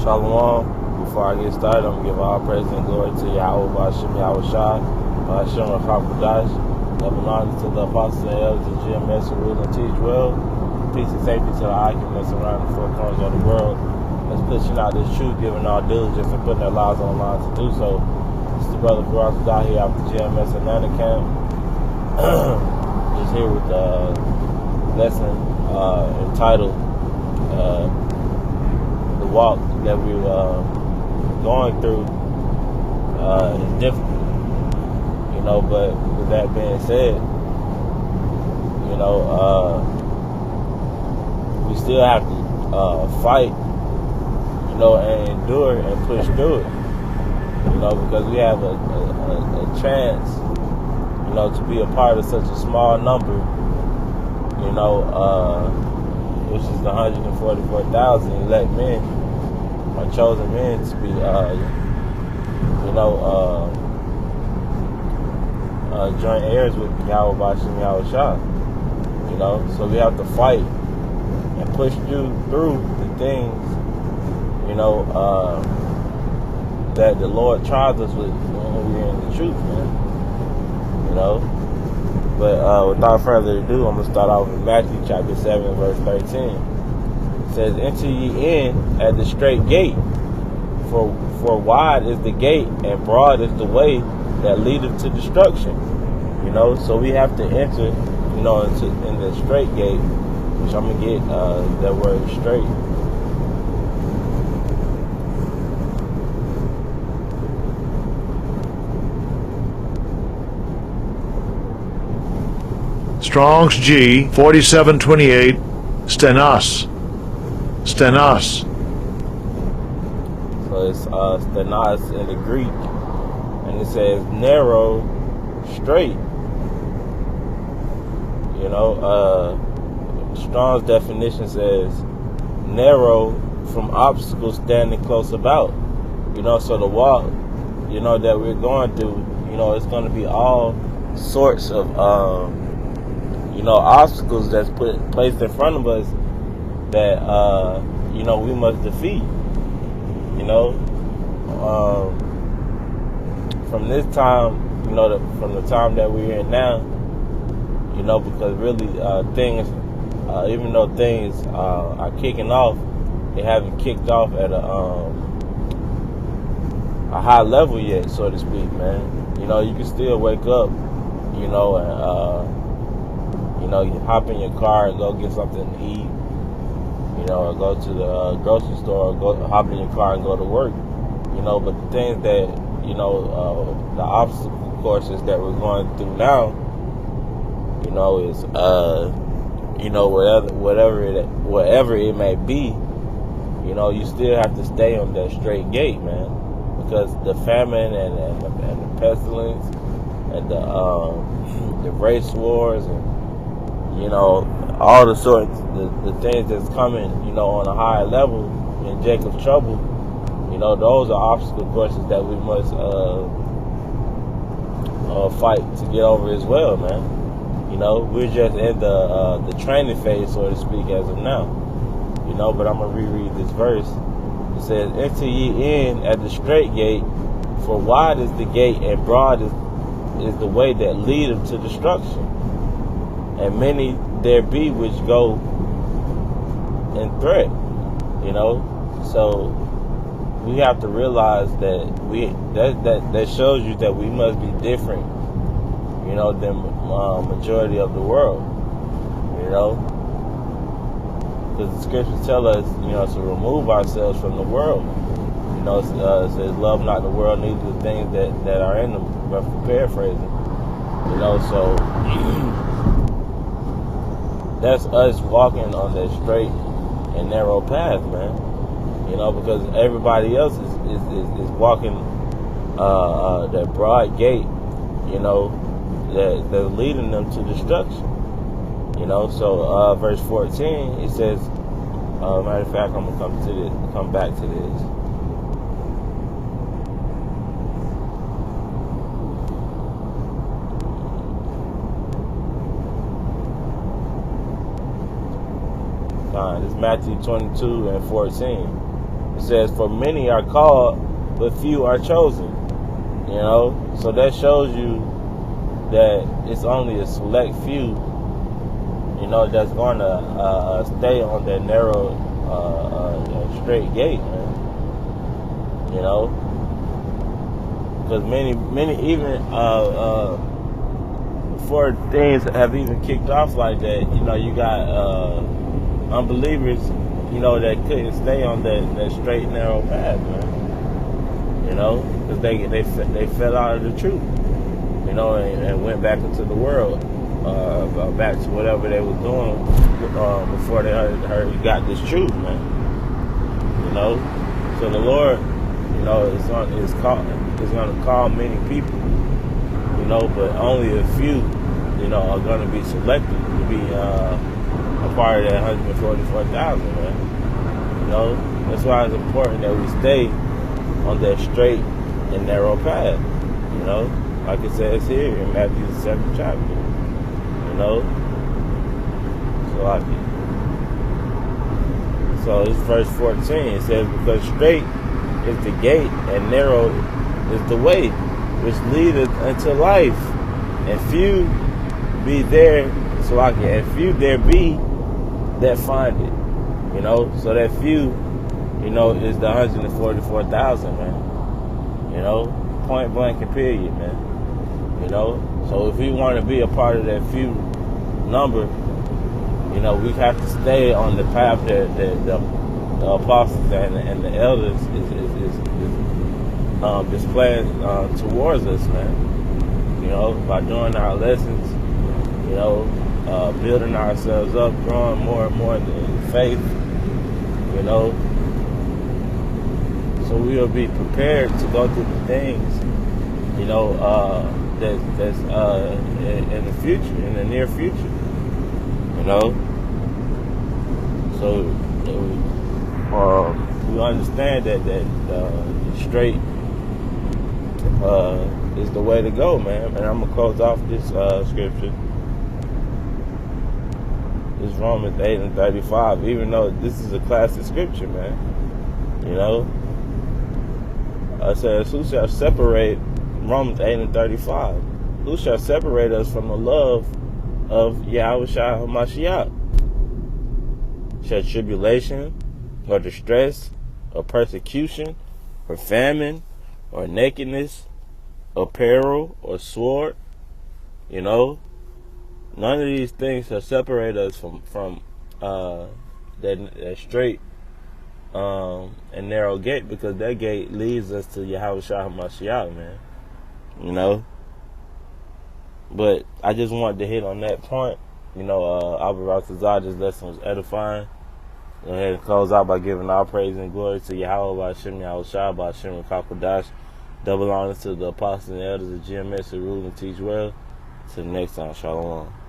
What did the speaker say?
Shalom. Before I get started, I'm going to give all praise and glory to Yahweh, Ba'ashem, Yahweh Shai, Ba'ashem, Rakhakudash. Double honor to the apostles and elders of GMS who rule and teach well. Peace and safety to the occupants around the four corners of the world. That's pushing out this truth, giving all diligence and putting their lives on the line to do so. It's the brother Faraz out here out the GMS Atlanta camp. Just here with the lesson entitled The Walk that we're going through is difficult. But with that being said, we still have to fight, and endure and push through it, because we have a chance, to be a part of such a small number, which is the 144,000 elect men, or chosen men to be, joint heirs with Yahweh Ba'ashem Yahweh Shai. So we have to fight and push through the things, that the Lord tries us with when we're in the truth, man. But without further ado, I'm going to start off with Matthew chapter 7, verse 13. It says, "Enter ye in at the strait gate, for wide is the gate, and broad is the way that leadeth to destruction." So we have to enter, in the strait gate, which I'm gonna get that word straight. Strong's G 4728 stenos. Stenos. So it's stenos in the Greek, and it says narrow, straight. Strong's definition says narrow from obstacles standing close about. So the walk, that we're going through, it's going to be all sorts of, obstacles that's placed in front of us that, we must defeat. From this time, from the time that we're in now, because really things, even though things are kicking off, they haven't kicked off at a high level yet, so to speak, man. You can still wake up, and you hop in your car and go get something to eat, or go to the grocery store, or hop in your car and go to work, but the things that, the obstacle courses that we're going through now, is, whatever it may be, you still have to stay on that straight gate, man, because the famine and the pestilence and the race wars and, all the sorts, the things that's coming, on a higher level in Jacob's trouble, those are obstacle courses that we must fight to get over as well, man. We're just in the training phase, so to speak, as of now. But I'm going to reread this verse. It says, "Enter ye in at the strait gate, for wide is the gate, and broad is the way that leadeth to destruction. And many there be which go in threat." So we have to realize that that shows you that we must be different, than majority of the world, because the scriptures tell us, to remove ourselves from the world. It says, "Love not the world, neither the things that are in them," but paraphrasing. So that's us walking on that straight and narrow path, man. Because everybody else is walking that broad gate, that's leading them to destruction. So verse 14, it says, matter of fact, I'm gonna come back to this. This is Matthew 22 and 14. It It says, for many are called, but few are chosen. You know, so that shows you that it's only a select few, you know, that's going to stay on that narrow, straight gate, man. You know, because many even before things have even kicked off like that, you know, you got unbelievers, you know, that couldn't stay on that straight narrow path, man. You know, because they fell out of the truth, you know, and went back into the world, back to whatever they was doing before they heard got this truth, man. You know, so the Lord, you know, is going to call many people, you know, but only a few, you know, are going to be selected to be a part of that 144,000, man. You know, that's why it's important that we stay on that straight and narrow path, you know, like it says here in Matthew the 7th chapter, you know. So it's verse 14. It says, because straight is the gate and narrow is the way which leadeth unto life, and few be there, and few there be that find it. You know, so that few, you know, is the 144,000, man. You know, point blank and period, man. You know, so if we want to be a part of that few number, you know, we have to stay on the path that the apostles and the elders is displaying towards us, man. You know, by doing our lessons, you know, building ourselves up, growing more and more in faith, you know, so we'll be prepared to go through the things, you know, that's in the future, in the near future, you know. So we understand that straight is the way to go, man. And I'm gonna close off this scripture. It's Romans 8:35. Even though this is a classic scripture, man, you know. It says, "Who shall separate?" Romans 8:35. Who shall separate us from the love of Yahushua HaMashiach? Shall tribulation, or distress, or persecution, or famine, or nakedness, or peril, or sword? You know, none of these things shall separate us from that straight and narrow gate, because that gate leads us to Yahushua HaMashiach, man. You know. But I just wanted to hit on that point. You know, Albert Rockazad's lesson was edifying. Go ahead and close out by giving all praise and glory to Yahweh, Ba'ashem Yahushua, Ba'ashem Kakodash. Double honors to the apostles and elders of GMS who rule and teach well. Till next time, Shalom.